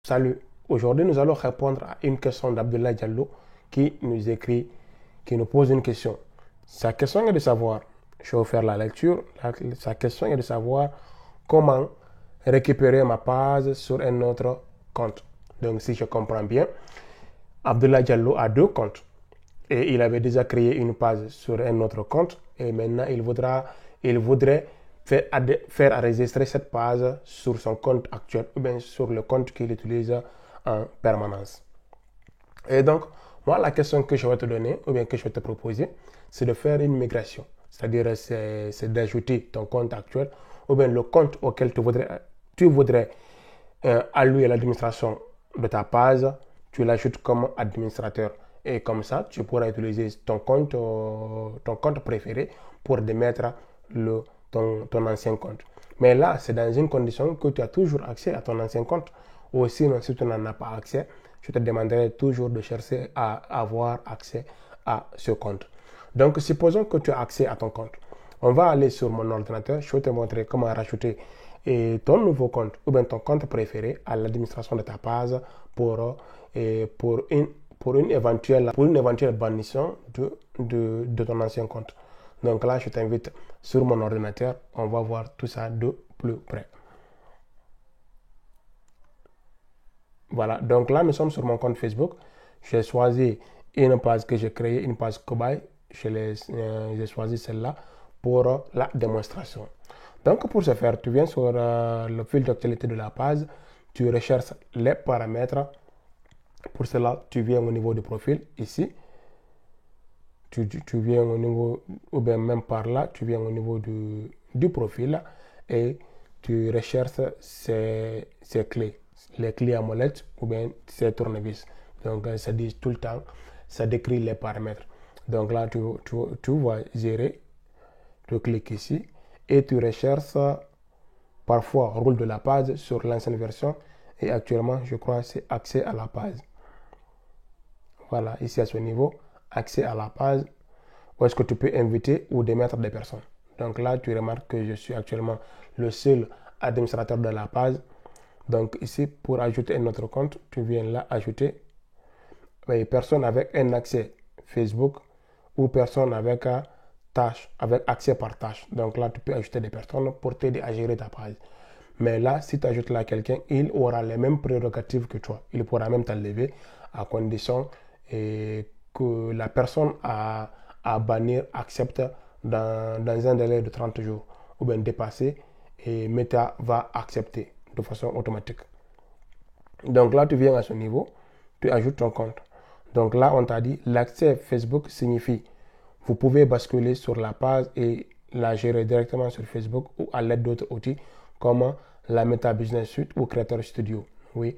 Salut, aujourd'hui nous allons répondre à une question d'Abdullah Diallo qui nous écrit, qui nous pose une question. Sa question est de savoir, je vais vous faire la lecture, sa question est de savoir comment récupérer ma page sur un autre compte. Donc si je comprends bien, Abdullah Diallo a deux comptes et il avait déjà créé une page sur un autre compte et maintenant il voudrait faire enregistrer cette page sur son compte actuel ou bien sur le compte qu'il utilise en permanence. Et donc, moi, la question que je vais te donner ou bien que je vais te proposer, c'est de faire une migration. C'est-à-dire, c'est d'ajouter ton compte actuel ou bien le compte auquel tu voudrais allouer l'administration de ta page, tu l'ajoutes comme administrateur. Et comme ça, tu pourras utiliser ton compte préféré pour démettre ton ancien compte. Mais là, c'est dans une condition que tu as toujours accès à ton ancien compte. Ou sinon, si tu n'en as pas accès, je te demanderai toujours de chercher à avoir accès à ce compte. Donc, supposons que tu as accès à ton compte. On va aller sur mon ordinateur. Je vais te montrer comment rajouter ton nouveau compte ou bien ton compte préféré à l'administration de ta page pour une éventuelle bannissement de ton ancien compte. Donc là, je t'invite sur mon ordinateur. On va voir tout ça de plus près. Voilà, donc là, nous sommes sur mon compte Facebook. J'ai choisi une page que j'ai créée, une page cobaye. J'ai choisi celle-là pour la démonstration. Donc, pour ce faire, tu viens sur le fil d'actualité de la page. Tu recherches les paramètres. Pour cela, tu viens au niveau du profil, ici. Tu viens au niveau, ou bien même par là, tu viens au niveau du profil et tu recherches ces clés, les clés à molette ou bien ces tournevis. Donc, ça dit tout le temps, ça décrit les paramètres. Donc là, tu vas gérer, tu cliques ici et tu recherches parfois rôle de la page sur l'ancienne version et actuellement, je crois, c'est accès à la page. Voilà, ici à ce niveau, accès à la page, où est-ce que tu peux inviter ou démettre des personnes. Donc là, tu remarques que je suis actuellement le seul administrateur de la page. Donc ici, pour ajouter un autre compte, tu viens là ajouter personne avec un accès Facebook ou personne avec avec accès par tâche. Donc là, tu peux ajouter des personnes pour t'aider à gérer ta page. Mais là, si tu ajoutes là quelqu'un, il aura les mêmes prérogatives que toi. Il pourra même t'enlever à condition que la personne à bannir accepte dans un délai de 30 jours ou bien dépassé et Meta va accepter de façon automatique. Donc là, tu viens à ce niveau, tu ajoutes ton compte. Donc là, on t'a dit l'accès Facebook signifie vous pouvez basculer sur la page et la gérer directement sur Facebook ou à l'aide d'autres outils comme la Meta Business Suite ou Creator Studio. Oui.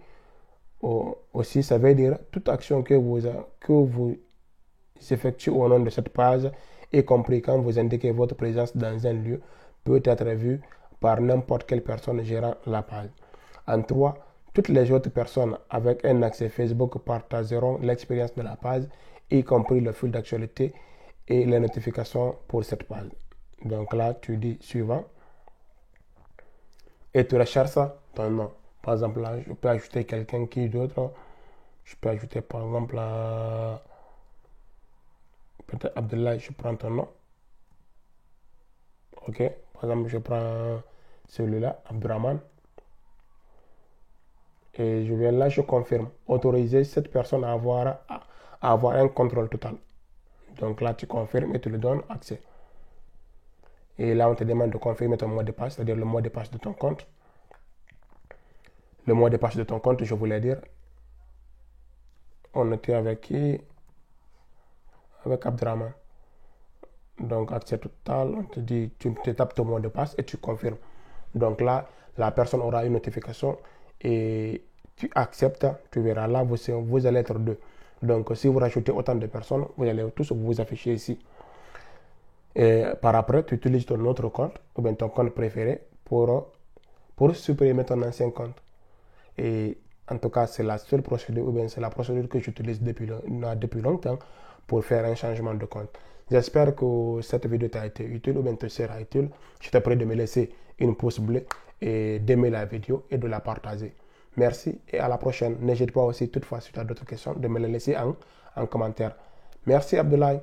Aussi, ça veut dire toute action que vous effectuez au nom de cette page, y compris quand vous indiquez votre présence dans un lieu, peut être vue par n'importe quelle personne gérant la page. En 3, toutes les autres personnes avec un accès Facebook partageront l'expérience de la page, y compris le fil d'actualité et les notifications pour cette page. Donc là, tu dis suivant et tu recherches ton nom. Par exemple, là, je peux ajouter quelqu'un qui d'autre. Je peux ajouter par exemple peut-être Abdullah, je prends ton nom. Ok, par exemple, je prends celui-là, Abdurrahman. Et je viens là, je confirme. Autoriser cette personne à avoir un contrôle total. Donc là, tu confirmes et tu lui donnes accès. Et là, on te demande de confirmer ton mot de passe, c'est-à-dire le mot de passe de ton compte. Le mot de passe de ton compte, je voulais dire. On était avec qui? Avec Abdurrahman. Donc, accès total, on te dit, tu te tapes ton mot de passe et tu confirmes. Donc là, la personne aura une notification et tu acceptes, tu verras là, vous allez être deux. Donc, si vous rajoutez autant de personnes, vous allez tous vous afficher ici. Et par après, tu utilises ton autre compte ou bien ton compte préféré pour supprimer ton ancien compte. Et en tout cas, c'est la seule procédure ou bien c'est la procédure que j'utilise depuis longtemps pour faire un changement de compte. J'espère que cette vidéo t'a été utile ou bien te sera utile. Je te prie de me laisser une pouce bleu et d'aimer la vidéo et de la partager. Merci et à la prochaine. N'hésite pas aussi, toutefois, si tu as d'autres questions, de me les laisser en commentaire. Merci Abdoulaye.